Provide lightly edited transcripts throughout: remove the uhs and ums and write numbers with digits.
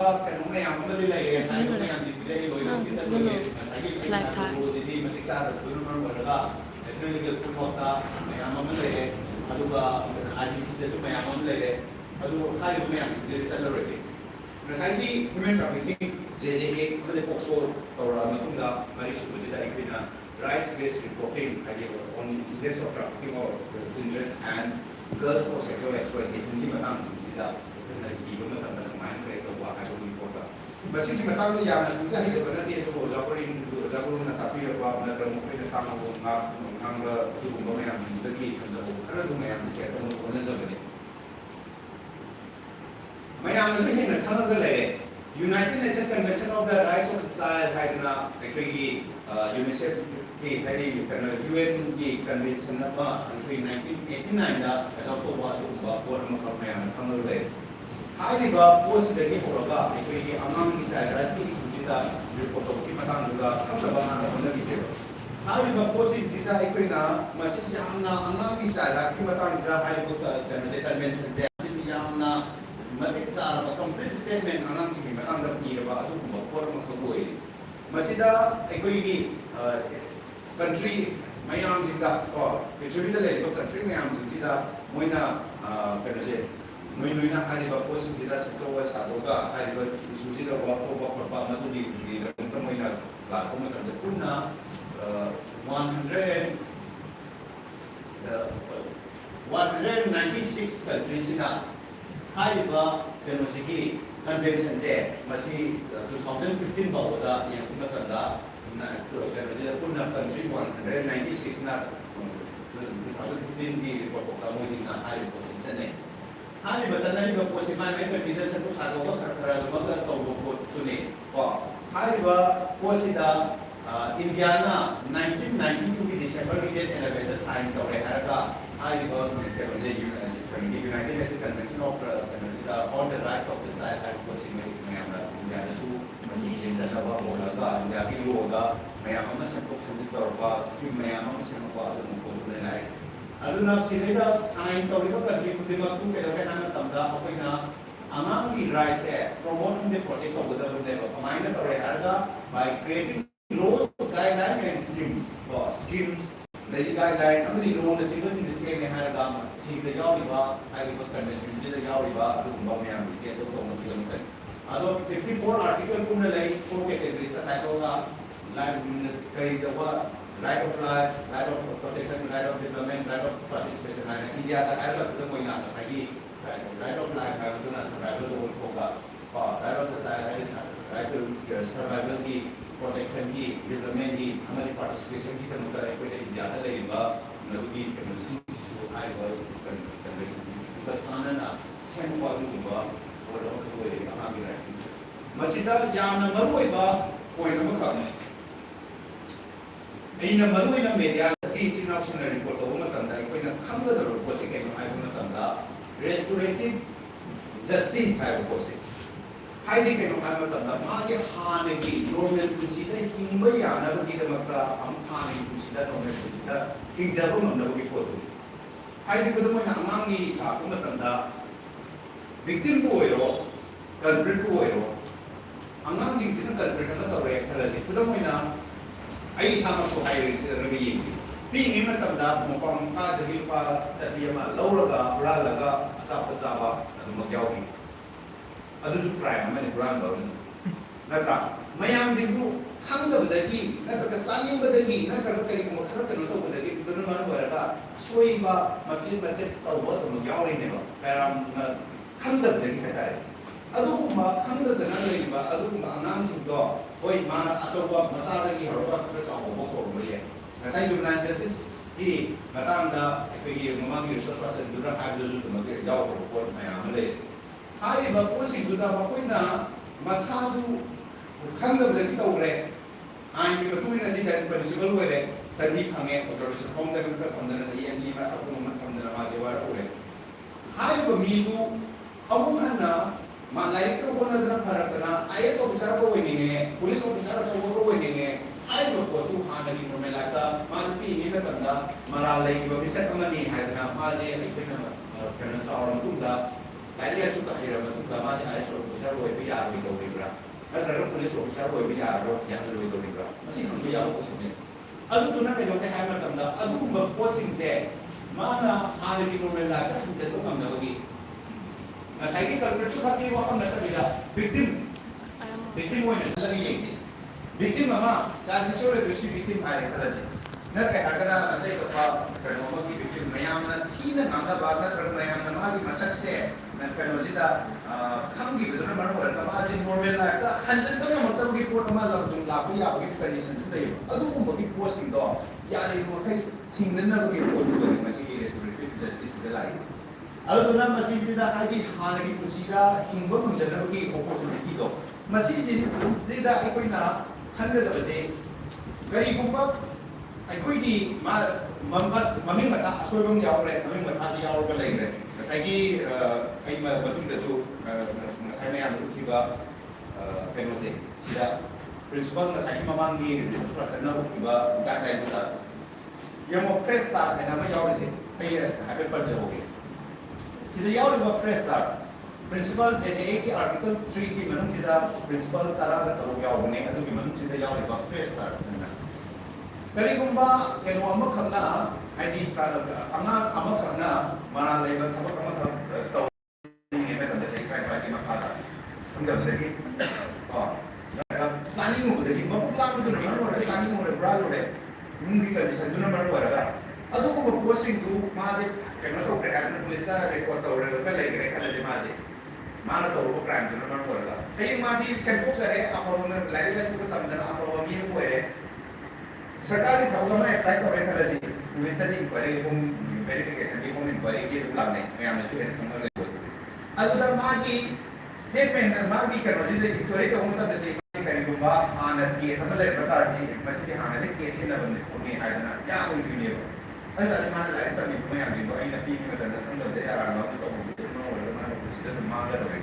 kanu mayam amadi lai kanu mayam dipilai loi kita loi lagi di matik sa dulu mereka national legal kumota mayam amadi aduga IGC itu mayam amadi adu hari mayam dari salary Nasai human trafficking JJA amadi pokso tawra matungda mari subjida ikina rights based reporting on incidents of trafficking or children and girls for sexual exploitation di matang subjida ibu matang main mereka buat ada report masih di matang ni yang nanti saya juga nanti itu jagoin tapi lepas mana mungkin tentang ngang tu bumbu yang lagi karena tu yang saya tahu orang jadi mayang itu ni nak kalau gelai United Nations Convention of the Rights of Child hai na ekoi UNICEF ki hari kana UN ki convention apa ekoi 1989 da adopt wa tu ba por makam mayang kalau gelai hari ba post dari holaga ekoi amang ki child rights ki sujita report ki matang juga kalau bang ana benda gitu hari ba post jita ekoi na masih yang na amang ki child rights ki matang juga hari ba convention yang na matik sa complete statement anang sigi matang da iraba adu ma por ma khogoi masida ekoi country mayam jinda ko pithwi da le ko country mayam jinda moina kana je moina hari ba posim jida sikto wa sadoga hari ba sujida wa to ba pa ma tu di da moina la ko ma da kunna 196 countries na haiba penojiki convention je masih 2015 bawda yang kita tanda na penojiki punna country 196 na 2015 di report kamu jina hari position ne hari bacana ni ba position mai ka jida satu satu ka lembaga atau bukut tu ne hari ba posida Indiana 1992 di December ni dia ada sign kau reharga hari ba penojiki United Nations Convention of on the Rights of the Child had posted Indiana su masih yang saya bawa bola India kilo ga mayam masih untuk sentuh terpa skim mayam masih apa ada mungkin lain alu nak sini dah sign kau itu kerja tu dia tu kalau kan nama tambah apa ina amang di rights promote the protect of the world pemain itu harga by creating laws guidelines and schemes dari guideline kami di law na sino di scheme yang harga sehingga jauh riba hari buat convention sehingga jauh riba ada umpam yang itu untuk mengajukan atau 54 artikel pun ada 4 categories terkait dengan kaya jawa right of life, right of protection, right of development, right of participation. India ada kita mau ingat lagi right of life itu nasi survival itu hoga, right of the right to survival di protection di development di हमारी participation kita muda itu India ada riba nabi convention itu high level convention kita sana na semua itu riba orang itu riba kami rakyat masih dah yang maru riba poin nama kami ini maru ini media di China sana report itu macam dah poin nak kami dah report sih kayak macam dah restorative justice saya report sih hai di kayak macam dah magi hane ki normal kunci dah hingga ya na bagi dah mata am hane kunci dah normal kunci dah hingga pun mana bagi foto hai di ketemu yang mangi aku macam dah victim puero culprit puero amang jing jing culprit na tahu react lagi ketemu yang ai sama so hai lagi ini ini macam dah mumpang ka jadi pa jadi ama lau laga beral laga asap asap atau menjauh aduh crime mana crime baru nak mayang jingsu khang dah berdaki nak kesannya berdaki nak kali kemakar kena tu berdaki benar mana berada suai ba macam tahu tu menjauh ini ba peram khang dah berdaki kata aduh ma khang dah dengan lagi ba aduh ma anang sudah oi mana acoba masa lagi harap terus awak bokor boleh saya jumlah justice di matang dah pergi memanggil sesuatu durang ada tu mungkin jauh report mayang boleh hari bapak sih sudah bapak ina masadu kan dah kita urai, angin betul ina di dalam prinsipal urai, tadi kami otoris kom dah kita kandana saya ni mak aku mak kandana majawara urai. Hari pemilu, kamu mana malai ke kau nak paratana, IS officer kau ini, polis officer kau ini, hari bapak tu hana di nomelaka, masih ini tanda maralai bapak bisa kemana ni hari nama aja itu nama kerana seorang tu dah ꯂꯥꯏꯔꯤꯛ ꯂꯥꯏꯁꯨ ꯍꯩꯔꯕ ꯃꯇꯨꯡꯗ ꯃꯥꯁꯦ IAS officer ꯑꯣꯏꯕ ꯌꯥꯔꯣꯏꯗꯧꯔꯤꯕ꯭ꯔꯥ ꯅꯠꯇ꯭ꯔꯒ police officer ꯑꯣꯏꯕ ꯌꯥꯍꯜꯂꯣꯏꯗꯧꯔꯤꯕ꯭ꯔꯥ ꯃꯁꯤ ꯍꯪꯕ ꯌꯥꯕ ꯀꯣꯏꯁꯟꯅꯤ ꯑꯗꯨꯗꯨꯅ ꯀꯩꯗꯧꯒꯦ ꯍꯥꯏꯕ ꯃꯇꯝꯗ ꯑꯗꯨꯒꯨꯝꯕ ꯄꯣꯠꯁꯤꯡꯁꯦ ꯃꯥꯅ ꯍꯥꯟꯅꯒꯤ ꯅꯣꯔꯃꯦꯜ ꯂꯥꯏꯐꯇ ꯍꯟꯖꯤꯟꯕ ꯉꯝꯅꯕꯒꯤ ꯉꯁꯥꯏꯒꯤ ꯀꯜꯄ꯭ꯔꯦꯠꯇꯨ ꯈꯛꯀꯤ ꯋꯥꯐꯝ ꯅꯠꯇꯕꯤꯗ victim ꯑꯣꯏꯅ ꯈꯜꯂꯒ ꯌꯦꯡꯁꯤ victim ꯑꯃ child sexual abuse ꯒꯤ victim ꯍꯥꯏꯔꯦ ꯈꯜꯂꯁꯤ नत्रगना कई victim मैमना थीना मैमना मसक्से कहोसीदा खंगीबदुना नॉर्मल लाइफ हंजन की पोट लाप याबी कंडीशन पोस्ट यामखै थीनबी पोट रेस्टोरेटिव जस्टिस लाइस हाँ की पुनसीदा हिंब गमजनबी अपॉर्चुनिटी खनगदबसे करीगुंबा अखोई ममी मता असोबम यावरे ममी मता यावरबा लेरे ngसाई ai matungdasu ngसाई मैम रुखिबा कनोजे सिदा प्रिंसिपल ngसाई ममांगी रिसोर्स ना रुखिबा गाइडलाइन दा यमो प्रेस स्टार है ना यावरे ai हैपे पर जोगे सिदा यावरबा प्रेस स्टार प्रिंसिपल JJA की आर्टिकल 3 की मनम सिदा प्रिंसिपल तारा दा तरो यावने अदु की मनम सिदा यावरबा प्रेस स्टार करीगुंबा केनो अमखना हाइदी अमखना मना लेबा थबक अमख तौ ने मेदम दे क्राइम फाइटिंग मखादा हमदबदगी सानिनु बदगी मपुला बदुन मरो सानिनु रे ब्रा लोरे नुंगी कंडीशन दुन मरो वरगा अदुको पोस्टिंग टू माजे केनो तो प्रेहादन पुलिस दा रिपोर्ट तौरे का लेगरे खले माजे माना तो क्राइम दुन मरो वरगा कई मादी सेंपो सरे आपण लाइफ का तमदन आपण मी होए सरकार की खबर में अप्लाई कर रहे थे पुलिस ने इंक्वायरी होम वेरिफिकेशन की होम इंक्वायरी की लागने मैं हमने तो खबर ले अदुदा मागी स्टेटमेंट मागी करो जिदे इंक्वायरी का होम तब दे करीबा आन केस हम ले बता जी मसी हाने दे केस न बने उन्हें आइदना या कोई भी नहीं अदा मान लाइफ तब मैं हम दिन आई नती में तब हम दे यार ना तो नो ना पुलिस ने मांग कर रहे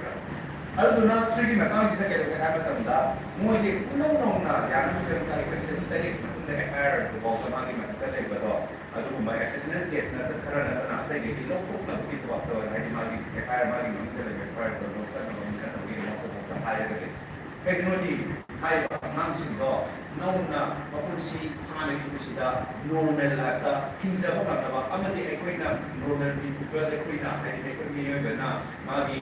अदुना श्री मतांग जिदा के है मतमदा मोजे नो नो ना यार तो का एक तरी FIR बहुत समांगी में तले बतो अदु मैं एक्सेसिनल केस न खरा न ना तगे की लोग को न की तो तो है मागी FIR मागी में तले FIR तो लोग का न की लोग को हाय करे टेक्नोलॉजी हाय नाम सिंह तो नो ना पपुसी थाने की पुसीदा नॉर्मल लाइफ का हिंसा को करना अमदे कोई ना नॉर्मल पीपल कोई ना है कोई में बना मागी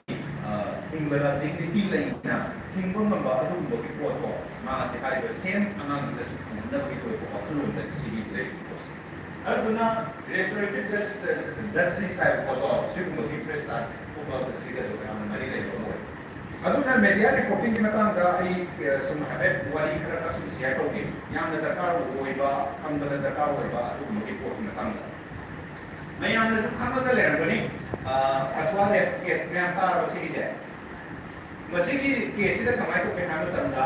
हिंबला डिग्निटी लेना हिंबो नंबर अदु बकी पोतो मागे हाय सेम अनंग दस नबकी कोई को खलुन द सीवी ले पोस अदुना रेस्टोरेटिव जस्टिस साइड को सिगम की प्रेस ता को सीधा जो हम मरी ले तो अदुना मीडिया रिपोर्टिंग की मतंग दा आई सुम है वाली खरा का सुम सिया तो के याम दरकार होइबा हम दरकार होइबा अदु मकी पोट मतंग मैं याम ने खाना ले रबनी अथवा केस में आता बसी जाए मसीगी केस दा कमाई तो के हम तंदा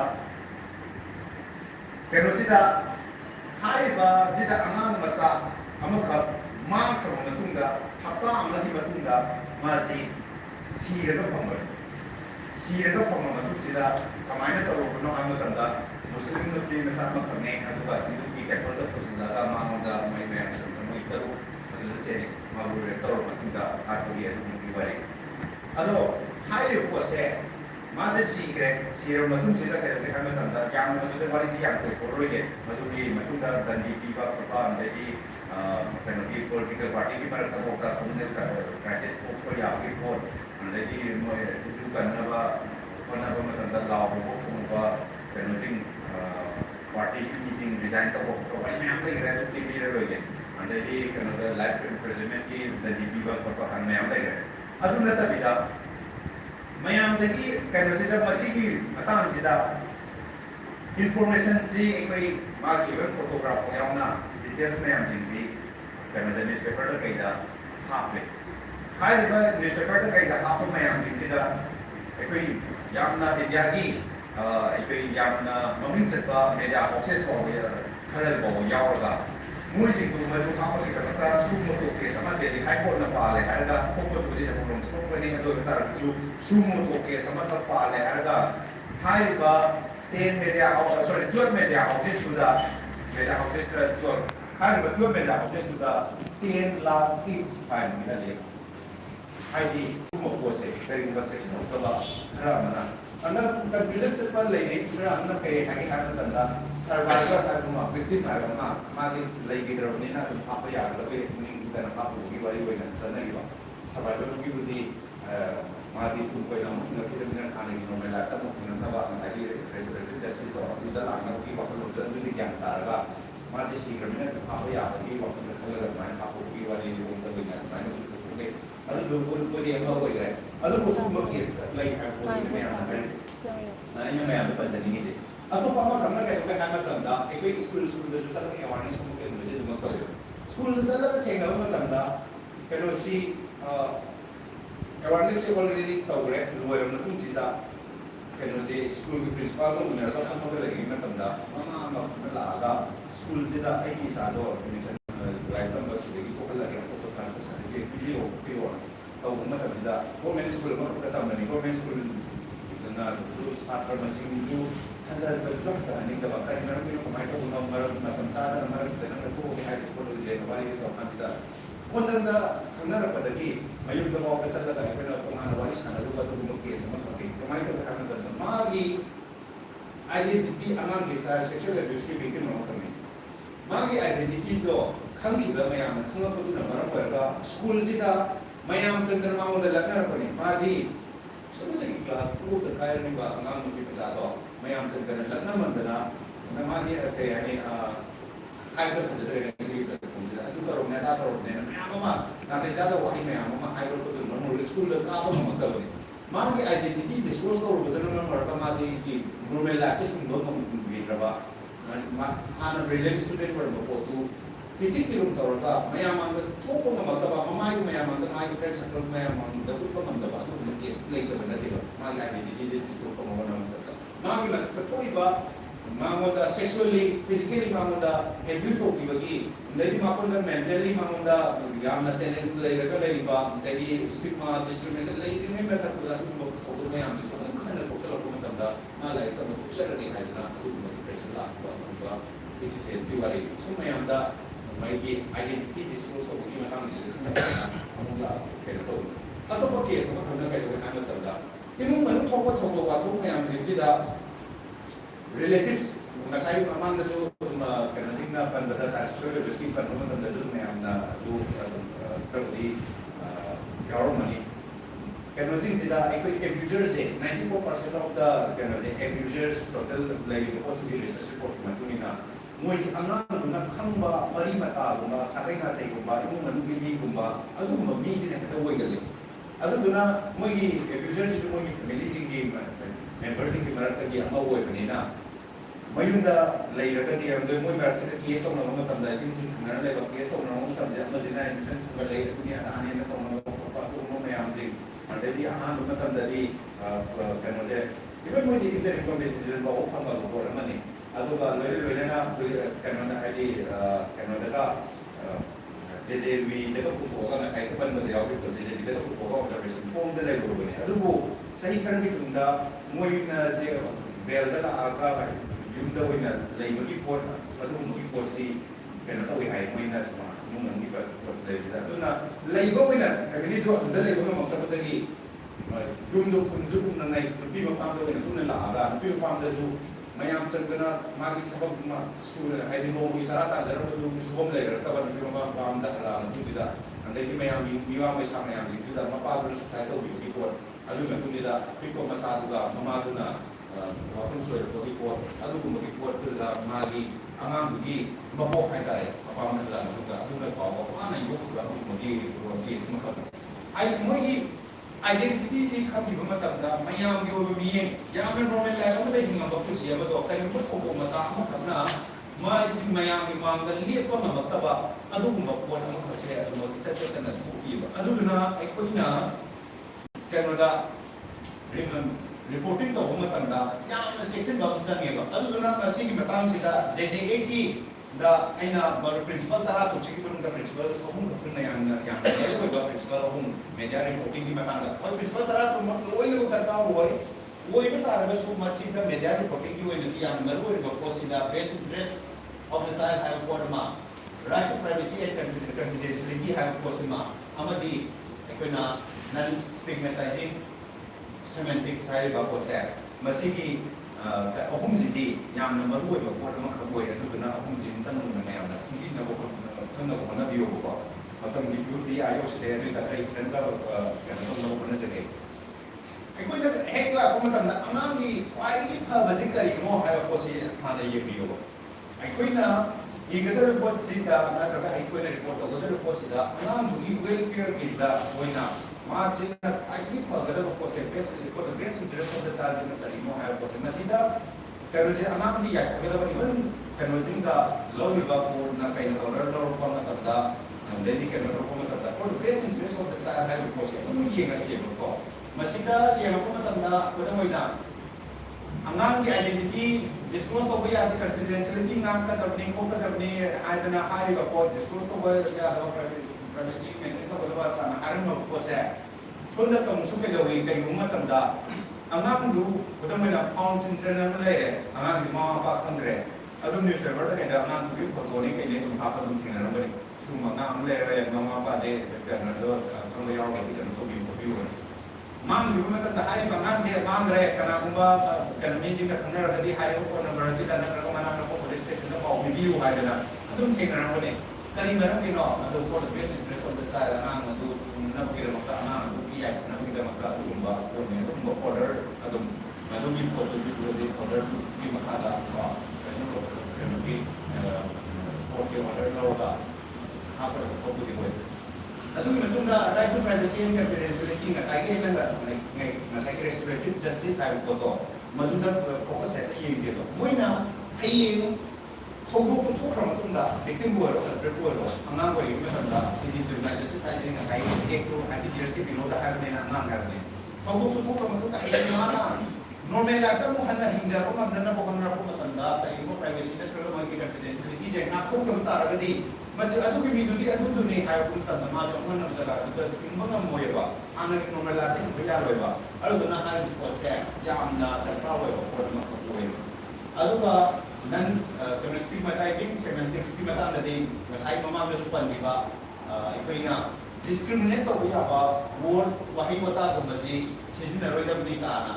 केनोसिदा हाइबा जिदा अंगांग मचा अमख मांग खरो मतुंगा हप्ता अमगी मतुंगा मासी सीरगा फमर मतुंजिदा कमाइना तरो बनो हम तंदा मुस्लिम नुपी मचा मखने अदुबा हिंदू की कैपिटल दा पुसिला मांगोदा मै मै मई तरो अदुसे माबुरे तरो मतुंगा आटोगी अदुगी बारे अदो हाइरे पोसे माजे सीग्रे सीरो मतुंजिदा के हम तंदा याम मतुदे वाली दी याम कोई थोरोगे मतुगी मतुंगा दंडी पीबा पपा अंदेदी कनोगी पॉलिटिकल पार्टी की पर तबो का तुमने क्राइसिस को यागी पोल अंदेदी जु कन्नबा कोनबा मतंदा लाव को कुंबा कनोजिंग पार्टी की मीटिंग रिजाइन तबो तो वाली में हम ले रहे तो टीवी रे लोगे अंदेदी कनोदा लाइफ इम्प्रिजनमेंट की दंडी पीबा पपा हम में हम ले रहे अदु नतबिदा मैम दगी कनोसिदा मसीगी मतांग सिदा इंफॉर्मेशन जी कोई मागी वे फोटोग्राफ हो यावना डिटेल्स में हम जी कनोदा न्यूज़पेपर दा कइदा हापले हाय बा न्यूज़पेपर दा कइदा हाप में हम जिदा कोई यामना दियागी कोई यामना ममिंग सत्ता मेडिया एक्सेस को खरल को यावगा मुइसिंग तो मजु हाप के तबता सुम तो के समाज दे हाई कोर्ट न पाले हरगा फोटो तो जे हम तो बने तो तार जु सुम तो के समाज पाले हरगा हाई बा 10 media sorry 12 media office to the media office to 12 high बा 12 media office to the 10 lakh each fine मिला ले हाई दी पोसे कहीं सेक्शन होगा खरा मना अन्ना कंफ्यूजन चलपा लेने खरा अन्ना कहीं हागी हागी तंदा सर्वाइवर टाइप में विक्टिम टाइप में हमारे लेगी दरवनी ना आप यार लगे निंग करना आप होगी वाली वही ना सदा ही बात सर्वाइवर की बुद्धि मादी तुम कोई ना मुझे फिर मैंने खाने की नॉर्मल आता हूँ फिर ना बात साइड रेस्टोरेंट जस्टिस और इधर आना की बात लोग तो नहीं ज्ञान तारगा मादी शीघ्र मैंने आप यार की बात लोग लगा मैंने आप होगी वाली लोग तो नहीं आता मैंने अरे लोग को ये बात वही है अरे वो सब लोग केस लाइक है वो में आना करें ये मैं आप बच्चे नहीं है अब तो पापा करना क्या है मैं करता एक एक स्कूल जो सारा अवेयरनेस को के मुझे मत करो स्कूल सारा तो थे ना मैं करता करो सी awareness से already तौरे लोअर में तुम सीधा कहीं से स्कूल के प्रिंसिपल को मेरे साथ हम लोग लगे मैं तंदा मामा मैं लागा स्कूल सीधा एक ही साथ और मिशन लाइक तंदा सीधे की तो लगे तो काम कर सकते हैं वीडियो तो मैं तब सीधा गवर्नमेंट स्कूल में तो तब नहीं गवर्नमेंट स्कूल ना जो छात्र मशीन जो हंड्रेड पर जो था नहीं तब कर मेरे को कमाई तो उन्होंने मरद ना पंचायत ना मरद से ना तो वो है कि कोई जो वाली तो काम सीधा कोंडंदा खंगना रखदगी मयूर दबाव के साथ लगा है तो मान वाली साना लोग तो उनको केस में पकड़ी कमाई तो काम करना मागी आइडेंटिटी अमान के साथ सेक्सुअल अब्यूज की विक्टिम में करने मागी आइडेंटिटी तो खंगी बा मयाम खंगा पतु न मरम वर्गा स्कूल जिदा मयाम चंद्रमा उन्हें लगना रखने मागी सुनो तो क्लास टू तक कायर में बा अंगाम में पिछा तो मयाम चंद्रमा लगना मंदना न मागी अरे यानी आइडल खजरे ने सी itu taruh neta taruh neta, mama, nanti saya tahu wahai mama, idol itu nomor school le kau nomor tahu ni. Mama ki identity disclose tahu betul nomor mereka masih ki normal lagi tu nomor mungkin berapa. Anak brilliant student pada memfoto, titik tirum tahu tak, maya mangga tu pun nomor tahu, mama itu maya mangga, maya friends atau maya mangga tu pun nomor tahu, tu mungkin explain tu benar tidak. Mama ki identity disclose tahu nomor tahu. Mama ki nak betul iba. मांगोंदा sexually physically मांगोंदा abuse होगी बगी नहीं मांगोंदा mentally मांगोंदा याम ना challenge लेकर तो ले लिपा नहीं स्टिग्मा डिस्क्रिमिनेशन ले इन्हें मैं तक खुदा तुम लोग तो तुम्हें याम तो तुम खाने को चलो तुम तब दा ना लाइक तो तुम चल रही है ना तुम डिप्रेशन लास्ट बार तुमका इस हेल्थ वाली सुन मैं याम दा मैं ये आइडेंटिटी डिस्क्लोज होगी मैं काम नहीं हम ला कहते तो अब तो केस में हमने कैसे खाने तब दा तिमुं मन थोको वातो मैं याम जिदा relatives ngasai aman da so kana singna pan da ta so le biski pan no da jo me amna jo prodi government kana sing sida ekoi abusers 94% of the kana abusers total like possibly research report ma tunina moi anga na khangba mari mata gumba sakai na tai gumba imu manu gi mi gumba adu ma mi sine ta woi gali adu duna moi gi abusers ju moi gi family sing gi members की मरकत की अम्मा वो है बनीना मयूंदा like रखती है हम तो मोई मरकत से केस तो नॉर्मल तब दाई क्यों चुन नरम ले केस तो नॉर्मल तब जब मजीना एडमिशन से लाइक दुनिया आने में तो नॉर्मल पापा तो उन्होंने हम जी मंडे दी आहान उन्होंने तब दाई कहने लगे इवन मोई जी इंटर इन्फॉर्मेशन जिन बावो पंगा लोगों ने मनी अदो का लोरे ना कहने लगे आई कहने लगा जेजेबी देखो कुछ होगा ना आई तो बंद बंद यार तो जेजेबी देखो कुछ होगा ऑब्जर्वेशन फॉर्म दे लेगो बने अदो वो सही करने की तुमदा मोई ना जे बेलदा ला आका युमदा वइना लेबगी पोट अदु मुगी पोसी केना तो हाई मोई ना समा मुंग नंगी पर लेबदा दुना लेबो वइना फैमिली दो अंदर लेबो न मक्ता बदगी युमदो कुंजु कुन नंगाई पी मपाम दो वइना तुना ला आगा पी मपाम दजु मयाम चंगना मागी थबक मा स्कूल हाइदि नो मुगी सराता जरा दु सुबम लेगर तबन पी मपाम दा ला तुदिदा अंदे की मयाम मिवा मै सा मयाम जिदा मपा दु सताय तो बि पोट अदुगा तुनिदा पिको मसादुगा ममादुना वाफुन सोय पोटी पोट अदुगुम बि पोट तुला मागी अमांगुगी मपो हाइदाय मपा मसला अदुगा पाव पाना योखुगा मुगी केस मखब आई मोगी आइडेंटिटी जी खबि मतमदा मयाम यो बि याम नॉर्मल लाइफ में देखिंग अब कुछ ये बतो कहीं कुछ को मचा मखबना मा इस मयाम मांग लेप ममतबा अदुगुम पोट अमखसे अदुगो तततना थोकीबा अदुगना अखोइना कैनोदा रिपोर्टिंग तो हम तंदा याम सेक्शन बम संगेबा अदुना मसिगी मतम सिदा जेजे की दा आइना बर प्रिंसिपल तरा तो चिकी बन दा प्रिंसिपल सोहम खतन याम कोई बा प्रिंसिपल हम मीडिया रिपोर्टिंग की मतंदा और प्रिंसिपल तरा तो मत लोई लो तता वोई में तारा सो मसी दा मीडिया रिपोर्टिंग की वइना की याम मरो रे बको सिदा basic dress of the side high court मा right to privacy and confidentiality high court मा अमदी कोइना non-stigmatizing semantics ꯍꯥꯏꯔꯤꯕ ꯄꯣꯠꯁꯦ ꯃꯁꯤꯒꯤ ꯑꯍꯨꯝꯁꯤꯗꯤ ꯌꯥꯝꯅ ꯃꯔꯨꯑꯣꯏꯕ ꯄꯣꯠ ꯑꯃꯈꯛ ꯑꯣꯏ ꯑꯗꯨꯗꯨꯅ ꯑꯍꯨꯝꯁꯤ ꯑꯃꯇꯪ ꯑꯣꯏꯅ ꯃꯌꯥꯝꯅ ꯈꯪꯕꯤꯅꯕ ꯈꯪꯅꯕ ꯍꯣꯠꯅꯕꯤꯌꯣꯕꯀꯣ ꯃꯇꯝꯒꯤ ꯐꯤꯕꯝꯗꯤ ꯌꯧꯁꯤꯜꯂꯦ ꯑꯗꯨꯏꯗ ꯑꯩ ꯈꯤꯇꯪꯒ ꯀꯩꯅꯣ ꯇꯧꯅꯕ ꯍꯣꯠꯅꯖꯒꯦ ꯑꯩꯈꯣꯏꯅ ꯍꯦꯛ ꯂꯥꯛꯄ ꯃꯇꯝꯗ ꯑꯉꯥꯡꯒꯤ ꯈ꯭ꯋꯥꯏꯗꯒꯤ ꯐꯕꯁꯤ ꯀꯔꯤꯅꯣ ꯍꯥꯏꯕ ꯄꯣꯠꯁꯤ ꯍꯥꯟꯅ ꯌꯦꯡꯕꯤꯌꯣꯕ ꯑꯩꯈꯣꯏꯅ ꯌꯦꯡꯒꯗꯧꯔꯤꯕ ꯄꯣꯠꯁꯤꯗ ꯅꯠꯇ꯭ꯔꯒ ꯑꯩꯈꯣꯏꯅ ꯔꯤꯄꯣꯔꯠ ꯇꯧꯒꯗꯧꯔꯤꯕ ꯄꯣꯠꯁꯤꯗ ꯑꯉꯥꯡꯗꯨꯒꯤ ꯋꯦꯜꯐꯤꯌꯔꯒꯤꯗ ꯑꯣꯏꯅ ꯃꯥꯁꯤꯅ ꯈ꯭ꯋꯥꯏꯗꯒꯤ ꯐꯒꯗꯕ ꯄꯣꯠꯁꯦ ꯕꯦꯁ ꯏꯟꯇꯔꯦꯁ ꯑꯣꯐ ꯗ ꯆꯥꯏꯜꯁꯤꯅ ꯀꯔꯤꯅꯣ ꯍꯥꯏꯕ ꯄꯣꯠꯁꯦ ꯃꯁꯤꯗ ꯀꯩꯅꯣꯁꯦ ꯑꯉꯥꯡꯒꯤ ꯌꯥꯏꯐꯒꯗꯕ ꯏꯚꯟ ꯀꯩꯅꯣꯁꯤꯡꯗ ꯂꯧꯔꯤꯕ ꯕꯣꯔꯗꯅ ꯀꯩꯅꯣ ꯑꯣꯔꯗꯔ ꯂꯧꯔꯛꯄ ꯃꯇꯝꯗ ꯑꯗꯩꯗꯤ ꯀꯩꯅꯣ ꯇꯧꯔꯛꯄ ꯃꯇꯝꯗ for the best interest of the child ꯍꯥꯏꯕ ꯄꯣꯠꯁꯦ ꯑꯗꯨꯝ ꯌꯦꯡꯉꯛꯑꯦꯕꯀꯣ ꯃꯁꯤꯗ ꯌꯦꯡꯉꯛꯄ ꯃꯇꯝꯗ ꯈꯨꯗꯝ ꯑꯣꯏꯅ ꯑꯉꯥꯡꯒꯤ ꯑꯥꯏꯗꯦꯟꯇꯤꯇꯤ ꯗꯤꯁꯀ꯭ꯂꯣꯖ ꯇꯧꯕ ꯌꯥꯗꯦ ꯀꯟꯐꯤꯗꯦꯟꯁꯤꯌꯦꯂꯤꯇꯤ ꯉꯥꯛꯀꯗꯕꯅꯤ ꯈꯣꯠꯀꯗꯕꯅꯤ ꯍꯥꯏꯗꯅ ꯍꯥꯏꯔꯤꯕ ꯄꯣꯠ ꯗꯤꯁꯀ꯭ꯂꯣꯖ ꯇꯧꯕ ꯌꯥꯗꯕ ꯄ꯭ꯔꯥꯏꯚꯦꯁꯤ ꯃꯦꯟꯇꯦꯟ ꯇꯧꯒꯗꯕ ꯍꯥꯏꯔꯝꯕ ꯄꯣꯠꯁꯦ ꯁꯣꯝꯗ ꯑꯃꯨꯛꯁꯨ ꯀꯩꯗꯧꯏ ꯀꯔꯤꯒꯨꯝꯕ ꯃꯇꯝꯗ ꯑꯉꯥꯡꯗꯨ ꯈꯨꯗꯝ ꯑꯣꯏꯅ ꯐꯥꯎꯟ ꯆꯤꯜꯗ꯭ꯔꯦꯟ ꯑꯃ ꯂꯩꯔꯦ ꯑꯉꯥꯡꯒꯤ ꯃꯃꯥ ꯃꯄꯥ ꯈꯪꯗ꯭ꯔꯦ ꯑꯗꯨꯝ ꯅ꯭ꯌꯨꯁꯄꯦꯄꯔꯗ ꯀꯩꯗ ꯑꯉꯥꯡꯗꯨꯒꯤ ꯐꯣꯇꯣꯅꯤ ꯀꯩꯅꯤ ꯑꯗꯨꯝ ꯍꯥꯞꯄ ꯑꯗꯨꯝ ꯊꯦꯡꯅꯔꯝꯒꯅꯤ ꯁꯤꯒꯨꯝꯕ ꯑꯉꯥꯡ ꯑꯃ ꯂꯩꯔꯦ ꯃꯃꯥ ꯃꯄꯥꯁꯦ ꯀꯩꯅꯣꯗꯣ ꯈꯪꯕ ꯌꯥꯎꯔꯒꯗꯤ ꯀꯩꯅꯣ ꯇꯧꯕꯤꯌꯨ ꯈꯣꯠꯄꯤꯌꯨ ꯃꯥꯡꯈꯤꯕ ꯃꯇꯝꯗ ꯍꯥꯏꯔꯤꯕ ꯑꯉꯥꯡꯁꯦ ꯃꯥꯡꯈ꯭ꯔꯦ ꯀꯅꯥꯒꯨꯝꯕ ꯀꯩꯅꯣ ꯃꯤꯁꯤꯡꯅ ꯈꯪꯅꯔꯒꯗꯤ ꯍꯥꯏꯔꯤꯕ ꯐꯣꯟ ꯅꯝꯕꯔꯁꯤꯗ ꯅꯠꯇ꯭ꯔꯒ ꯃꯅꯥꯛ ꯅꯛꯄ ꯄꯨꯂꯤꯁ ꯁ꯭ꯇꯦꯁꯟꯗ ꯄꯥꯎ ꯄꯤꯕꯤꯌꯨ ꯍꯥꯏꯗꯅ ꯑꯗꯨꯝ ꯊꯦꯡꯅꯔꯝꯒꯅꯤ ꯀꯔꯤ ꯃꯔꯝꯒꯤꯅꯣ ꯑꯗꯨ for the best interest of the child ꯑꯉꯥꯡ ꯑꯗꯨ ꯅꯕꯒꯤꯗꯃꯛꯇ ꯑꯉꯥꯡ ꯑꯗꯨꯒꯤ ꯌꯥꯏꯐꯅꯕꯒꯤꯗꯃꯛꯇ ꯑꯗꯨꯒꯨꯝꯕ ꯄꯣꯠꯅꯤ ꯑꯗꯨꯒꯨꯝꯕ ꯑꯣꯔꯗꯔ ꯑꯗꯨꯝ ꯃꯗꯨꯒꯤ ꯄꯣꯠꯇꯨꯒꯤ ꯑꯣꯔꯗꯔꯒꯤ ꯃꯈꯥꯗ ꯀꯩꯅꯣꯒꯤ ꯄꯣꯠꯀꯤ ꯑꯣꯔꯗꯔ ꯂꯧꯔꯒ ꯍꯥꯞꯄꯒ ꯊꯣꯛꯄꯗꯤ ꯑꯣꯏ ꯑꯗꯨꯒꯤ ꯃꯇꯨꯡꯗ ꯔꯥꯏꯠ ꯇꯨ ꯄ꯭ꯔꯥꯏꯚꯦꯁꯤ ꯑꯦꯟ ꯀꯟꯐꯤꯗꯦꯟꯁꯤꯌꯦꯂꯤꯇꯤ ꯉꯁꯥꯏꯒꯤ ꯉꯁꯥꯏꯒꯤ ꯔꯦꯁꯇꯣꯔꯦꯇꯤꯞ ꯖꯁꯇꯤꯁ ꯍꯥꯏꯕ ꯄꯣꯠꯇꯣ ꯃꯗꯨꯗ ꯐꯣꯀꯁ ꯍꯦꯛꯇ ꯌꯦꯡꯗꯦꯕ ꯃꯣꯏꯅ ꯍꯌꯦꯡ ꯊꯧꯗꯣꯛ ꯊꯣꯛꯈ꯭ꯔ ꯃꯇꯨꯡꯗ ꯚꯤꯛꯇꯤꯝꯕꯨ ꯑꯣꯏꯔꯣ ꯀꯜꯄ꯭ꯔꯦꯠꯄꯨ ꯑꯣꯏꯔꯣ ꯑꯉꯥꯡ ꯑꯣꯏꯔꯤꯕ ꯃꯇꯝꯗ ꯁꯤꯗꯤ ꯖꯨꯚꯦꯅꯥꯏꯜ ꯖꯁꯇꯤꯁ ꯍꯥꯏꯁꯤ ꯉꯁꯥꯏꯒꯤ ꯑꯦꯛꯇꯨ 90 ꯏꯌꯔꯁꯀꯤ ꯕꯤꯂꯣꯗ ꯍꯥꯏꯕꯅꯤꯅ ꯑꯉꯥꯡ ꯍꯥꯏꯕꯅꯤ ꯊꯧꯗꯣꯛꯇꯨ ꯊꯣꯛꯈ꯭ꯔ ꯃꯇꯨꯡꯗ ꯍꯌꯦꯡ ꯃꯥꯅ ꯅꯣꯔꯃꯦꯜ ꯂꯥꯏꯐꯇ ꯑꯃꯨꯛ ꯍꯟꯅ ꯍꯤꯡꯖꯕ ꯉꯝꯗꯅꯕ ꯍꯣꯠꯅꯔꯛꯄ ꯃꯇꯝꯗ ꯀꯔꯤꯒꯨꯝꯕ ꯄ꯭ꯔꯥꯏꯚꯦꯁꯤ ꯅꯠꯇ꯭ꯔꯒ ꯃꯣꯏꯒꯤ ꯀꯟꯐꯤꯗꯦꯟꯁꯤꯌꯦꯂꯤꯇꯤꯁꯦ ꯉꯥꯛꯊꯣꯛꯇꯕ ꯇꯥꯔꯒꯗꯤ ꯑꯗꯨꯒꯤ ꯃꯤꯗꯨꯗꯤ ꯑꯗꯨꯗꯨꯅꯤ ꯍꯥꯏꯕ ꯃꯇꯝꯗ ꯃꯥꯁꯨ ꯑꯃꯅ ꯖꯒꯥꯗꯨꯗ ꯍꯤꯡꯕ ꯉꯝꯃꯣꯏꯕ ꯍꯥꯟꯅꯒꯤ ꯅꯣꯔꯃꯦꯜ ꯂꯥꯏꯐꯇ ꯍꯤꯡꯕ ꯌꯥꯔꯣꯏꯕ ꯑꯗꯨꯗꯨꯅ ꯍꯥꯏꯔꯤꯕ ꯄꯣꯠꯁꯦ ꯌꯥꯝꯅ ꯗꯔꯀꯥꯔ ꯑꯣꯏꯕ ꯄꯣꯠ ꯑꯃꯈꯛ ꯑꯣꯏꯌꯦꯕ ꯑꯗꯨꯒ ꯅꯟ ꯀꯩꯅꯣ ꯁ꯭ꯇꯤꯒꯃꯥꯇꯥꯏꯖꯤꯡ ꯁꯦꯃꯦꯟꯇꯤꯛꯁꯀꯤ ꯃꯇꯥꯡꯗꯗꯤ ꯉꯁꯥꯏ ꯃꯃꯥꯡꯗꯁꯨ ꯄꯟꯈꯤꯕ ꯑꯩꯈꯣꯏꯅ ꯗꯤꯁꯀ꯭ꯔꯤꯃꯤꯅꯦꯠ ꯇꯧꯕ ꯌꯥꯕ ꯋꯥꯔꯗ ꯋꯥꯍꯩ ꯋꯥꯇꯥꯒꯨꯝꯕꯁꯤ ꯁꯤꯖꯤꯟꯅꯔꯣꯏꯗꯕꯅꯤ ꯀꯥꯅ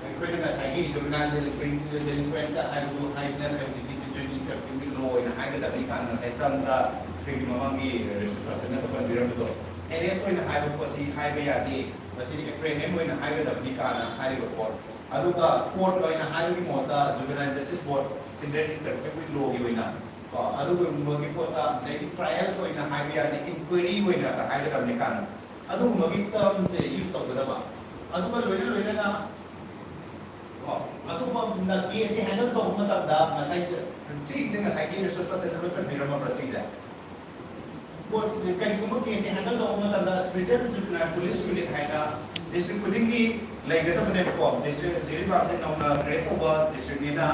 ꯑꯩꯈꯣꯏꯅ ꯉꯁꯥꯏꯒꯤ ꯖꯨꯚꯦꯅꯥꯏꯜ ꯗꯦlinquent ꯍꯥꯏꯕꯗꯨ ꯍꯥꯏꯕ ꯍꯥꯏꯕꯗꯤ ꯆꯤꯜꯗ꯭ꯔꯦꯟ ꯏꯟꯇꯔꯚ꯭ꯌꯨꯒꯤ ꯂꯣ ꯑꯣꯏꯅ ꯍꯥꯏꯒꯗꯕꯅꯤ ꯀꯥꯅ ꯉꯁꯥꯏ ꯇꯝꯗ ꯑꯩꯈꯣꯏꯒꯤ ꯃꯃꯥꯡꯒꯤ ꯔꯦꯖꯤꯁꯇ꯭ꯔꯦꯁꯟꯅ ꯄꯟꯕꯤꯔꯝꯕꯗꯣ ꯑꯦꯔꯦꯁ ꯑꯣꯏꯅ ꯍꯥꯏꯕ ꯄꯣꯠꯁꯤ ꯍꯥꯏꯕ ꯌꯥꯗꯦ ꯃꯁꯤꯗꯤ ꯑꯦꯄ꯭ꯔꯦꯍꯦꯟ ꯑꯣꯏꯅ ꯍꯥꯏꯒꯗꯕꯅꯤ ꯀꯥꯅ ꯍꯥꯏꯔꯤꯕ ꯄꯣꯠ ꯑꯗꯨꯒ ꯀꯣꯔꯠ ꯑꯣꯏꯅ ꯍꯥꯏꯕꯒꯤ ꯃꯍꯨꯠꯇ ꯖꯨꯚꯦꯅꯥꯏꯜ ꯖꯁꯇꯤꯁ ꯕꯣꯔꯗ ꯆꯤꯜꯗ꯭ꯔꯦꯟ ꯏꯟꯇꯔꯚ꯭ꯌꯨꯒꯤ ꯂꯣꯒꯤ ꯑꯣꯏꯅ ꯑꯗꯨꯒꯨꯝꯕꯒꯤ ꯄꯣꯠꯇ ꯑꯗꯩꯗꯤ ꯇ꯭ꯔꯥꯏꯌꯦꯜ ꯑꯣꯏꯅ ꯍꯥꯏꯕ ꯌꯥꯗꯦ ꯏꯟꯀ꯭ꯋꯥꯏꯔꯤ ꯑꯣꯏꯅ ꯍꯥꯏꯒꯗꯕꯅꯤ ꯀꯥꯅ ꯑꯗꯨꯒꯨꯝꯕꯒꯤ ꯇꯔꯝꯁꯦ ꯌꯨꯁ ꯇꯧꯒꯗꯕ ꯑꯗꯨꯒ ꯂꯣꯏꯅꯅ ꯑꯇꯣꯞꯄ ꯀꯦꯁꯁꯦ ꯍꯦꯟꯗꯜ ꯇꯧꯕ ꯃꯇꯝꯗ ꯉꯁꯥꯏ ꯁꯤꯒꯤꯁꯦ ꯉꯁꯥꯏꯒꯤ ꯔꯤꯁꯔꯁ ꯄꯔꯁꯟ ꯂꯣꯏ ꯄꯟꯕꯤꯔꯝꯃꯕ꯭ꯔꯥ ꯁꯤꯁꯦ ꯀꯔꯤꯒꯨꯝꯕ ꯀꯦꯁꯁꯦ ꯍꯦꯟꯗꯜ ꯇꯧꯕ ꯃꯇꯝꯗ ꯁ꯭ꯄꯦꯁꯤꯌꯦꯜ ꯄꯨꯂꯤꯁ ꯌꯨꯅꯤꯠ ꯍꯥꯏꯅ ꯗꯤꯁꯇ꯭ꯔꯤꯛ ꯈꯨꯗꯤꯡꯒꯤ ꯂꯩꯒꯗꯕꯅꯦꯕꯀꯣ ꯗꯤꯁꯇ꯭ꯔꯤꯛ ꯖꯤꯔꯤꯕꯥꯝꯁꯦ ꯅꯧꯅ ꯀ꯭ꯔꯤꯌꯦꯠ ꯇꯧꯕ ꯗꯤꯁꯇ꯭ꯔꯤꯛꯅꯤꯅ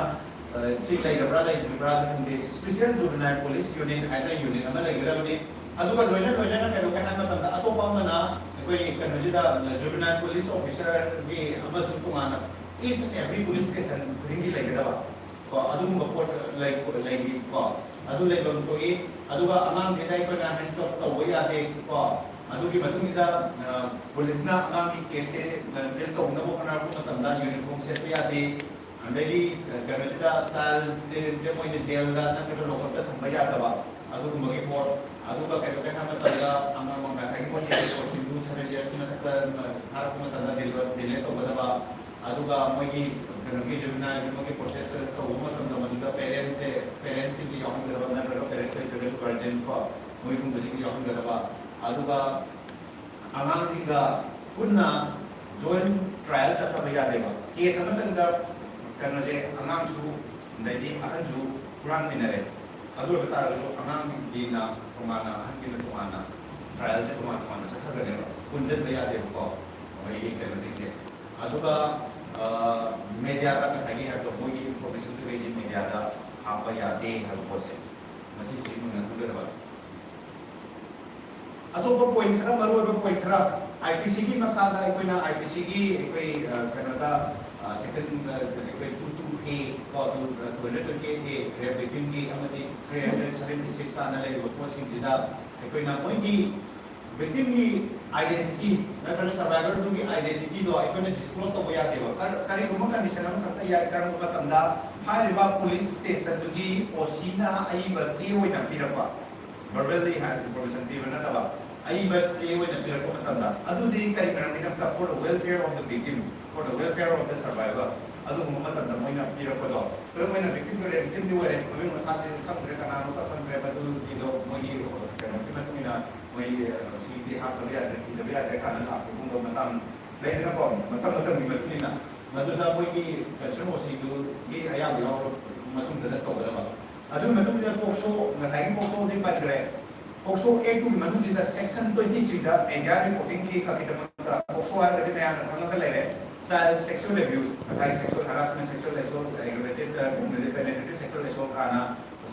ꯁꯤ ꯂꯩꯔꯕ꯭ꯔꯥ ꯂꯩꯇ꯭ꯔꯤꯕ꯭ꯔꯥ ꯈꯪꯗꯦ ꯁ꯭ꯄꯦꯁꯤꯌꯦꯜ ꯖꯨꯚꯦꯅꯥꯏꯜ ꯄꯨꯂꯤꯁ ꯌꯨꯅꯤꯠ ꯍꯥꯏꯅ ꯌꯨꯅꯤꯠ ꯑꯃ ꯂꯩꯒꯗꯕꯅꯤ ꯑꯗꯨꯒ ꯂꯣꯏꯅꯅ ꯀꯩꯗꯧꯒꯦ ꯍꯥꯏꯕ ꯃꯇꯝꯗ ꯑꯇꯣꯞꯄ ꯑꯃꯅ ꯑꯩꯈꯣꯏ ꯀꯩꯅꯣꯁꯤꯗ ꯖꯨꯚꯦꯅꯥꯏꯜ ꯄꯨꯂꯤꯁ ꯑꯣꯐꯤꯁꯔꯒꯤ ꯑꯃꯁꯨ ꯇꯣꯉꯥꯟꯅ each and every police station khudingi laigadawa ko adugumba port laigi ko adu leibam thoi aduga amang jedai ko na handcuff tawba yade ko adugi matungida police na amang ki case del tawna bo kana ko matamda uniform set yade andeli kanasida tal se je moi je jail da na ko lokota thamba yadaba adugumba ki port aduga kai ka hama tanda amang manga sai ko ni ko sindu sare years na ka har ko tanda dile to badaba aduga mogi kanogi juvenile mogi process tawba matamda maduga parents ki yahan gadaba na parents ki guardian ko mogi kung bajik yahan gadaba aduga amang tinga punna joint trial chataba yadeba case amatanda kanoje amang su ndai ahan ju kurang minare adu betara amang dina pemana dina tumana trial se tumana sakagane punjen bayade ko mogi kanoje aduga media da kasagi harto mogi information creation media da apa ya de hal pose masih jadi mengenai apa atau point khara maru point khara IPC ki makada ikoina IPC ki ikoi Canada second ikoi 22A ko tu benetur ke revenue ki amati 376 ana le ko sing dida ikoina mogi victim की identity नत्र survivor की identity दो इकोने disclose तो बोया देवा करी गुम्मा condition में करता या करम गुम्मा तंदा हाई रिवा पुलिस स्टेशन की ओसीना आई बच्ची हुई ना पीरपा verbally had information पीरपा ना तबा आई बच्ची हुई ना पीरपा में तंदा अदु दी करी करम दी तब for the welfare of the victim for the welfare of the survivor अदु गुम्मा तंदा मोई ना पीरपा दो तो मोई ना victim को victim दिवरे हमें मत हाथ से सब तरह का नाम होता संग्रह बदल की दो मोई करम की मत मीना मोई सीधी हाथ तब याद रखी तब याद रखा ना आप लोगों को मतम ले ना कौन मतम की मत मीना मधुदा मोई की कंसर्न हो सी दो ये आया बिना मतम दे तो बड़ा अदु मतम जो पोक्सो नसाई पोक्सो दी बात करे पोक्सो एक टू मतम जिदा सेक्शन 23 दा इंडिया रिपोर्टिंग की का कितना पोक्सो है लेकिन नया हम का ले रहे child sexual abuse नसाई sexual harassment sexual assault aggravated penetrative sexual assault kana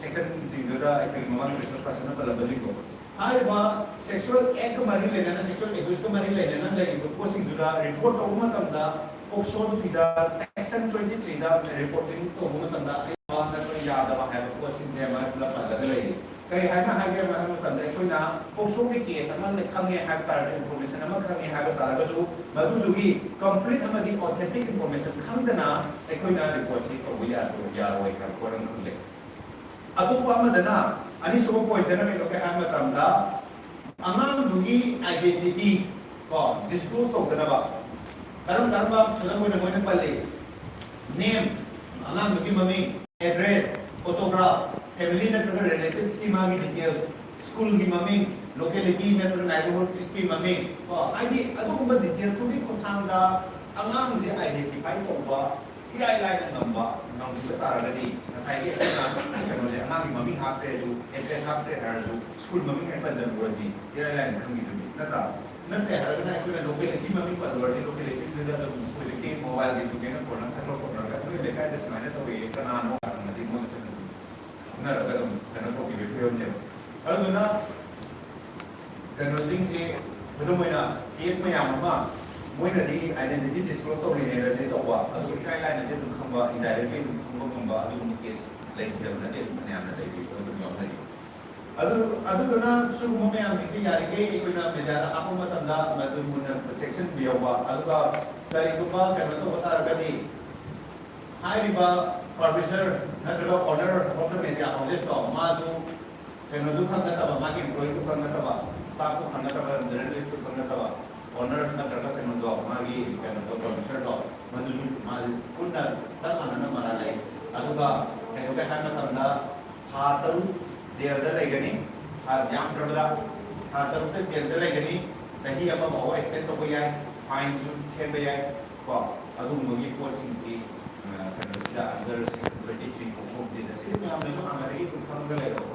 section जिदा एक ममान रिसोर्स पर्सन का लबजी को हाय बा sexual act को मारी लेना ना sexual abuse को मारी लेना ना लेकिन को सिंह जुदा रिपोर्ट तो उम्म तंदा पोक्सो दा section 23 दा रिपोर्टिंग तो उम्म तंदा आवाज ना याद आ है को सिंह ने मार पुला पा लग ले कई है ना हागे मा हम तंदा कोई ना पोक्सो के केस अमन ले खंगे है तार इंफॉर्मेशन अमन खंगे है तार का जो मधु दुगी कंप्लीट अमदी ऑथेंटिक इंफॉर्मेशन खंगना कोई ना रिपोर्ट से तो या तो या होय कर कोरम खुले अतुपा अमदना अनि सुबह पॉइंट ना में तो के हम तंदा अमन दुगी आइडेंटिटी को डिस्क्लोज तो करना कारण धर्म सुना मोने पल्ले नेम अनाम दुगी मम्मी address photograph family network relatives की मांगी डिटेल्स स्कूल की मम्मी लोकेलिटी नेटवर्क नाइबरहुड की मम्मी आदि अदुगुम्बा डिटेल्स तुगी खोथांदा अनाम से आइडेंटिफाई तौबा इराय लाइन नंबा नंबा तारगदी नसाइगे कनोले अनाम की मम्मी हापरे जो एड्रेस हापरे हरजु स्कूल मम्मी के बंदन बोदी इराय लाइन खंगी दुगी नत्रा नत्रे हरगना कोई लोकेलिटी मम्मी पदवर्दी लोकेलिटी जुदा कोई के मोबाइल की दुगे न कोना थलो कोना कोई लेका दस माने तो ये कनान हो नदी मोन से ना रगदम कना को की वीडियो ने अरुना कनोलिंग से बदो मोइना केस में यामा मोइना दी आइडेंटिटी डिस्क्लोज तो ने रे तो वा अदु इराय लाइन ने तो खंबा इनडायरेक्टली खंबा खंबा अदु केस लाइक दे ना दे ने आना दे भी तो यो हरी अदुना सुगुम में हम की यारी के कोई ना मेरा आपो मतंदा मधु मुन सेक्शन बियोबा अदुगा करिगुमा कनो तो बता रगदी हाई रिबा प्रोफेसर नत्रलो owner of the media house तो माजु कनो दु खंदा तबा मागी एम्प्लॉय दु खंदा तबा स्टाफ को खंदा तबा जर्नलिस्ट को खंदा तबा ऑनर नत्रलो कनो दो मागी कनो तो प्रोफेसर दो मधु माजु पुन्ना तलना मरा ले अदुगा कनो के खाना तबना हातल जेल दा लेगनी हार याम प्रबला हातल से जेल दा लेगनी कहीं अब बहु एक्सटेंड तो कोई आए फाइन जो थे बे आए को अदु मुगी पोल सिंसी कनो सिदा अंडर 623 को शोक दे से हमने जो हमारे एक फंगल है और